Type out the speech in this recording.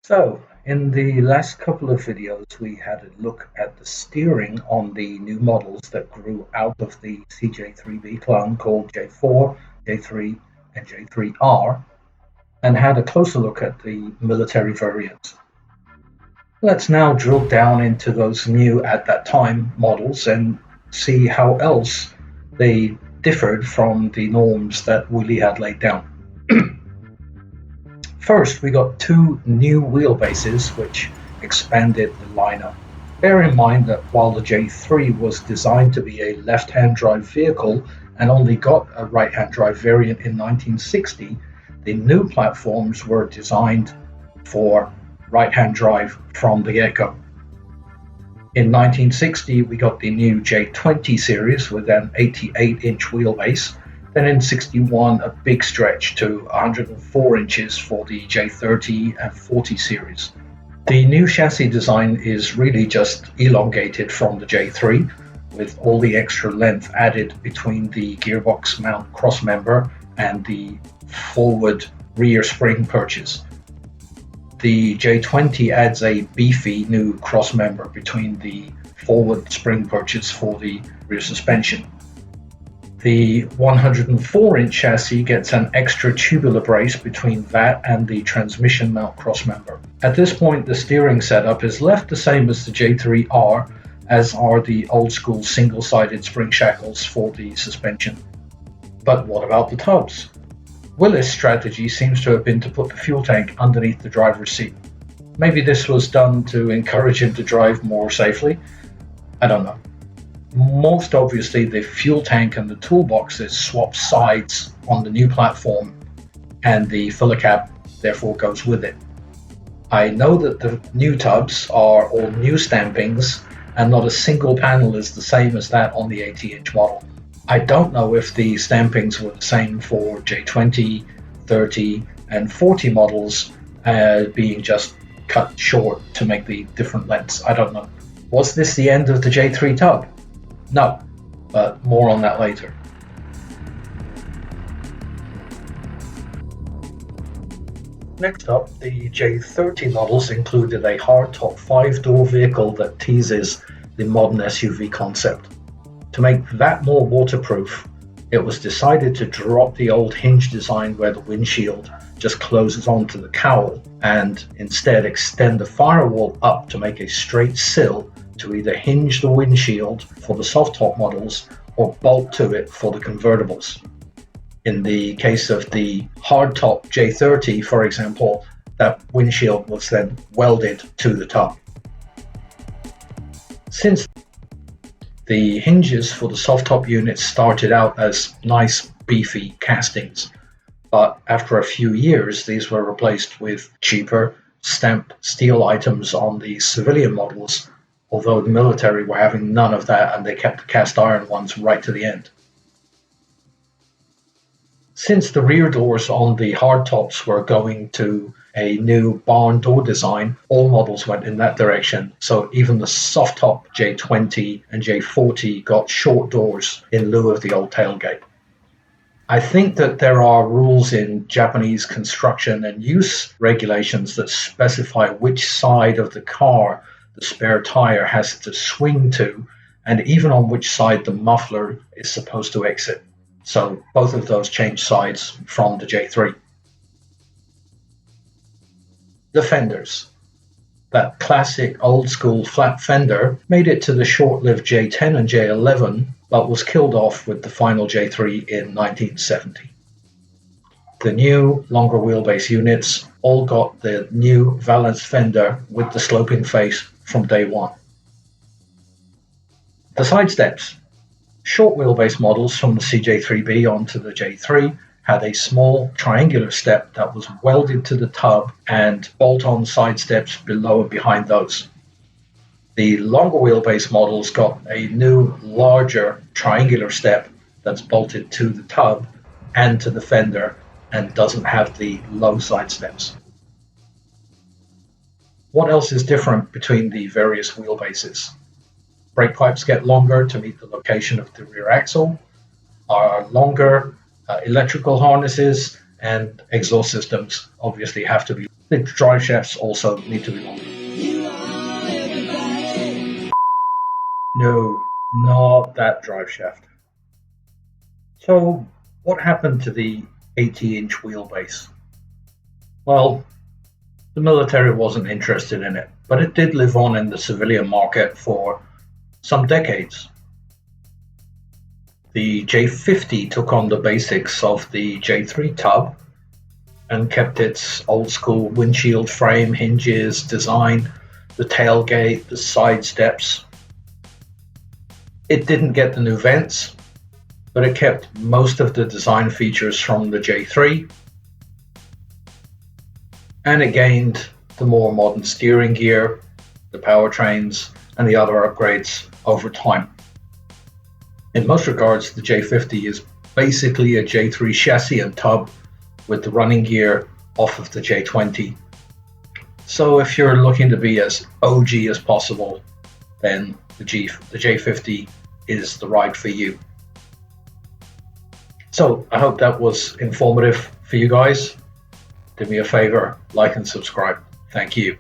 So, in the last couple of videos, we had a look at the steering on the new models that grew out of the CJ3B clone called J4, J3, and J3R, and had a closer look at the military variants. Let's now drill down into those new at that time models and see how else they differed from the norms that Willie had laid down. First, we got two new wheelbases which expanded the lineup. Bear in mind that while the J3 was designed to be a left-hand drive vehicle and only got a right-hand drive variant in 1960, the new platforms were designed for right-hand drive from the get-go. In 1960, we got the new J20 series with an 88-inch wheelbase. Then in 61, a big stretch to 104 inches for the J30 and 40 series. The new chassis design is really just elongated from the J3, with all the extra length added between the gearbox mount crossmember and the forward rear spring perches. The J20 adds a beefy new crossmember between the forward spring perches for the rear suspension. The 104-inch chassis gets an extra tubular brace between that and the transmission mount crossmember. At this point, the steering setup is left the same as the J3R, as are the old-school single-sided spring shackles for the suspension. But what about the tubs? Willis' strategy seems to have been to put the fuel tank underneath the driver's seat. Maybe this was done to encourage him to drive more safely? I don't know. Most obviously, the fuel tank and the toolboxes swap sides on the new platform, and the filler cap therefore goes with it. I know that the new tubs are all new stampings, and not a single panel is the same as that on the 80-inch model. I don't know if the stampings were the same for J20, 30, and 40 models, being just cut short to make the different lengths. I don't know. Was this the end of the J3 tub? No, but more on that later. Next up, the J30 models included a hardtop 5-door vehicle that teases the modern SUV concept. To make that more waterproof, it was decided to drop the old hinge design where the windshield just closes onto the cowl and instead extend the firewall up to make a straight sill to either hinge the windshield for the soft top models or bolt to it for the convertibles. In the case of the hardtop J30, for example, that windshield was then welded to the top. Since the hinges for the soft top units started out as nice beefy castings, but after a few years these were replaced with cheaper stamped steel items on the civilian models, although the military were having none of that and they kept the cast iron ones right to the end. Since the rear doors on the hardtops were going to a new barn door design, all models went in that direction, so even the soft top J20 and J40 got short doors in lieu of the old tailgate. I think that there are rules in Japanese construction and use regulations that specify which side of the car the spare tire has to swing to, and even on which side the muffler is supposed to exit. So both of those change sides from the J3. The fenders. That classic old school flat fender made it to the short-lived J10 and J11, but was killed off with the final J3 in 1970. The new, longer wheelbase units all got the new valance fender with the sloping face from day one. The side steps. Short wheelbase models from the CJ3B onto the J3 had a small triangular step that was welded to the tub and bolt-on side steps below and behind those. The longer wheelbase models got a new, larger triangular step that's bolted to the tub and to the fender and doesn't have the low side steps. What else is different between the various wheelbases? Brake pipes get longer to meet the location of the rear axle, are longer electrical harnesses, and exhaust systems obviously have to be. The drive shafts also need to be longer. No, not that drive shaft. So, what happened to the 80-inch wheelbase? Well, the military wasn't interested in it, but it did live on in the civilian market for some decades. The J50 took on the basics of the J3 tub and kept its old school windshield frame, hinges, design, the tailgate, the side steps. It didn't get the new vents, but it kept most of the design features from the J3, and it gained the more modern steering gear, the powertrains, and the other upgrades over time. In most regards, the J50 is basically a J3 chassis and tub with the running gear off of the J20. So if you're looking to be as OG as possible, then the J50 is the ride for you. So I hope that was informative for you guys. Do me a favor, like and subscribe. Thank you.